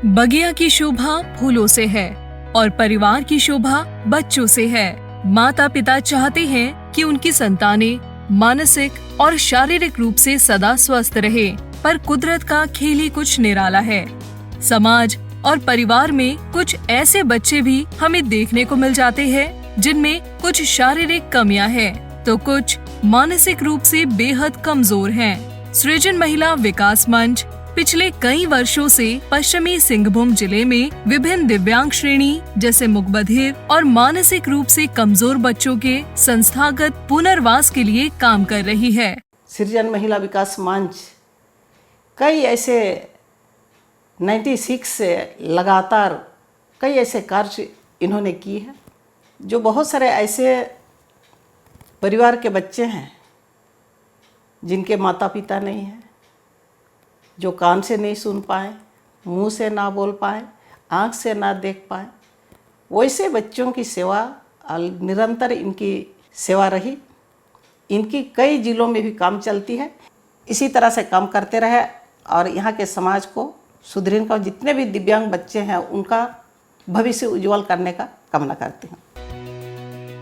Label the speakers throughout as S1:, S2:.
S1: बगिया की शोभा फूलों से है और परिवार की शोभा बच्चों से है। माता पिता चाहते हैं कि उनकी संतानें मानसिक और शारीरिक रूप से सदा स्वस्थ रहे, पर कुदरत का खेल ही कुछ निराला है। समाज और परिवार में कुछ ऐसे बच्चे भी हमें देखने को मिल जाते हैं जिनमें कुछ शारीरिक कमियां हैं, तो कुछ मानसिक रूप से बेहद कमजोर हैं। सृजन महिला विकास मंच पिछले कई वर्षों से पश्चिमी सिंहभूम जिले में विभिन्न दिव्यांग श्रेणी जैसे मुकबधिर और मानसिक रूप से कमजोर बच्चों के संस्थागत पुनर्वास के लिए काम कर रही है।
S2: सृजन महिला विकास मंच कई ऐसे 96 से लगातार कई ऐसे कार्य इन्होंने किए हैं, जो बहुत सारे ऐसे परिवार के बच्चे हैं जिनके माता पिता नहीं हैं, जो कान से नहीं सुन पाए, मुंह से ना बोल पाए, आँख से ना देख पाए, वैसे बच्चों की सेवा निरंतर इनकी सेवा रही। इनकी कई जिलों में भी काम चलती है। इसी तरह से काम करते रहे और यहाँ के समाज को सुदृढ़ का जितने भी दिव्यांग बच्चे हैं उनका भविष्य उज्जवल करने का कामना करती हूँ।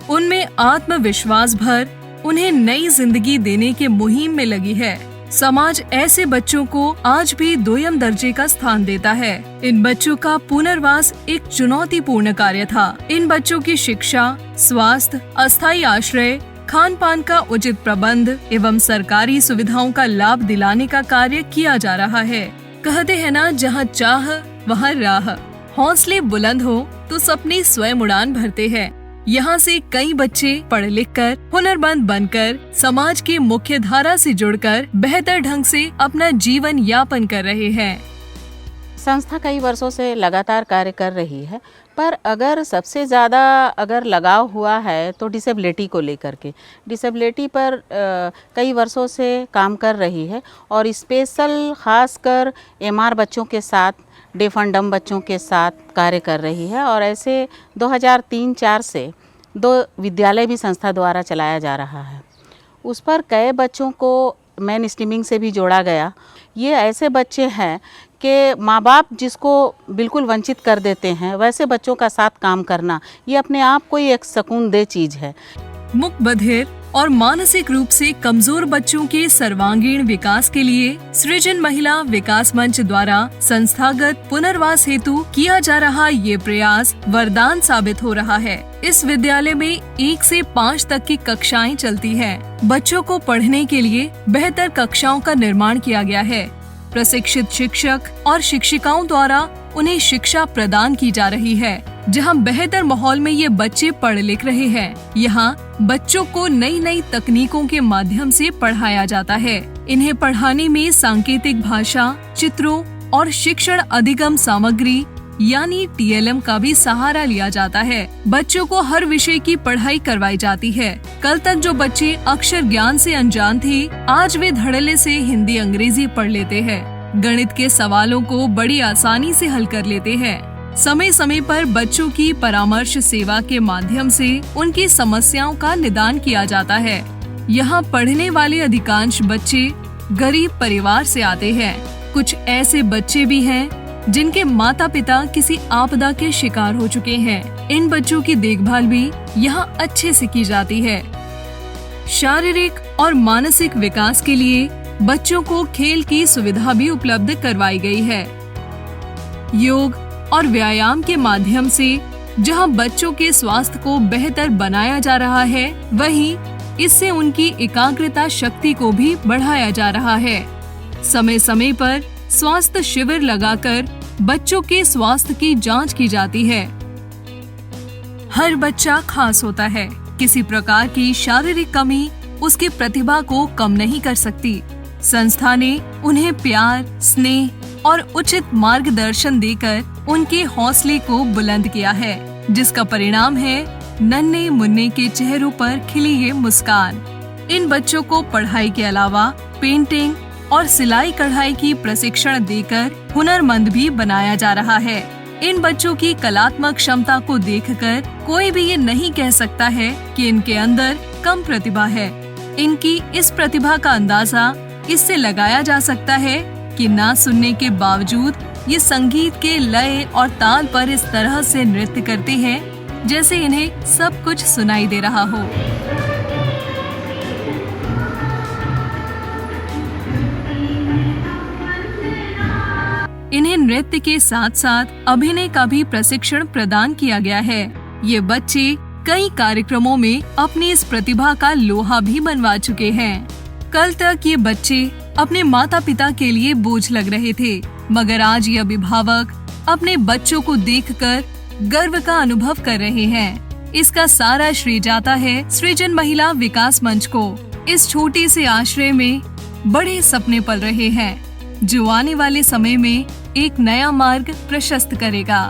S1: उनमें आत्मविश्वास भर उन्हें नई जिंदगी देने के मुहिम में लगी है। समाज ऐसे बच्चों को आज भी दोयम दर्जे का स्थान देता है। इन बच्चों का पुनर्वास एक चुनौतीपूर्ण कार्य था। इन बच्चों की शिक्षा, स्वास्थ्य, अस्थायी आश्रय, खान पान का उचित प्रबंध एवं सरकारी सुविधाओं का लाभ दिलाने का कार्य किया जा रहा है। कहते हैं ना, जहाँ चाह वहाँ राह। हौसले बुलंद हो तो सपने स्वयं उड़ान भरते हैं। यहाँ से कई बच्चे पढ़ लिख कर हुनरमंद बनकर समाज की मुख्य धारा से जुड़कर बेहतर ढंग से अपना जीवन यापन कर रहे हैं।
S3: संस्था कई वर्षों से लगातार कार्य कर रही है, पर अगर सबसे ज़्यादा लगाव हुआ है तो डिसेबिलिटी को लेकर के। डिसेबिलिटी पर कई वर्षों से काम कर रही है और स्पेशल खासकर एमआर बच्चों के साथ, डेफ एंड डम्ब बच्चों के साथ कार्य कर रही है। और ऐसे 2003-04 से 2 विद्यालय भी संस्था द्वारा चलाया जा रहा है। उस पर कई बच्चों को मेन स्ट्रीमिंग से भी जोड़ा गया। ये ऐसे बच्चे हैं कि माँ बाप जिसको बिल्कुल वंचित कर देते हैं, वैसे बच्चों का साथ काम करना ये अपने आप को ही एक सुकून दे चीज़ है।
S1: मुकबधिर और मानसिक रूप से कमजोर बच्चों के सर्वांगीण विकास के लिए सृजन महिला विकास मंच द्वारा संस्थागत पुनर्वास हेतु किया जा रहा ये प्रयास वरदान साबित हो रहा है। इस विद्यालय में 1 से 5 तक की कक्षाएं चलती हैं। बच्चों को पढ़ने के लिए बेहतर कक्षाओं का निर्माण किया गया है। प्रशिक्षित शिक्षक और शिक्षिकाओं द्वारा उन्हें शिक्षा प्रदान की जा रही है। जहां बेहतर माहौल में ये बच्चे पढ़ लिख रहे हैं, यहाँ बच्चों को नई नई तकनीकों के माध्यम से पढ़ाया जाता है। इन्हें पढ़ाने में सांकेतिक भाषा, चित्रों और शिक्षण अधिगम सामग्री यानी TLM का भी सहारा लिया जाता है। बच्चों को हर विषय की पढ़ाई करवाई जाती है। कल तक जो बच्चे अक्षर ज्ञान से अनजान थे, आज वे धड़ल्ले से हिंदी अंग्रेजी पढ़ लेते हैं। गणित के सवालों को बड़ी आसानी से हल कर लेते हैं। समय समय पर बच्चों की परामर्श सेवा के माध्यम से उनकी समस्याओं का निदान किया जाता है। यहाँ पढ़ने वाले अधिकांश बच्चे गरीब परिवार से आते हैं। कुछ ऐसे बच्चे भी हैं जिनके माता पिता किसी आपदा के शिकार हो चुके हैं। इन बच्चों की देखभाल भी यहाँ अच्छे से की जाती है। शारीरिक और मानसिक विकास के लिए बच्चों को खेल की सुविधा भी उपलब्ध करवाई गई है। योग और व्यायाम के माध्यम से जहां बच्चों के स्वास्थ्य को बेहतर बनाया जा रहा है, वहीं इससे उनकी एकाग्रता शक्ति को भी बढ़ाया जा रहा है। समय समय पर स्वास्थ्य शिविर लगाकर बच्चों के स्वास्थ्य की जांच की जाती है। हर बच्चा खास होता है। किसी प्रकार की शारीरिक कमी उसकी प्रतिभा को कम नहीं कर सकती। संस्था ने उन्हें प्यार, स्नेह और उचित मार्गदर्शन देकर उनके हौसले को बुलंद किया है, जिसका परिणाम है नन्हे मुन्ने के चेहरों पर खिली ये मुस्कान। इन बच्चों को पढ़ाई के अलावा पेंटिंग और सिलाई कढ़ाई की प्रशिक्षण देकर हुनरमंद भी बनाया जा रहा है। इन बच्चों की कलात्मक क्षमता को देखकर कोई भी ये नहीं कह सकता है कि इनके अंदर कम प्रतिभा है। इनकी इस प्रतिभा का अंदाजा इससे लगाया जा सकता है कि ना सुनने के बावजूद ये संगीत के लय और ताल पर इस तरह से नृत्य करते हैं जैसे इन्हें सब कुछ सुनाई दे रहा हो। इन्हें नृत्य के साथ साथ अभिनय का भी प्रशिक्षण प्रदान किया गया है। ये बच्चे कई कार्यक्रमों में अपनी इस प्रतिभा का लोहा भी मनवा चुके हैं। कल तक ये बच्चे अपने माता पिता के लिए बोझ लग रहे थे, मगर आज ये अभिभावक अपने बच्चों को देखकर गर्व का अनुभव कर रहे हैं। इसका सारा श्रेय जाता है सृजन महिला विकास मंच को। इस छोटे से आश्रय में बड़े सपने पल रहे हैं, जो आने वाले समय में एक नया मार्ग प्रशस्त करेगा।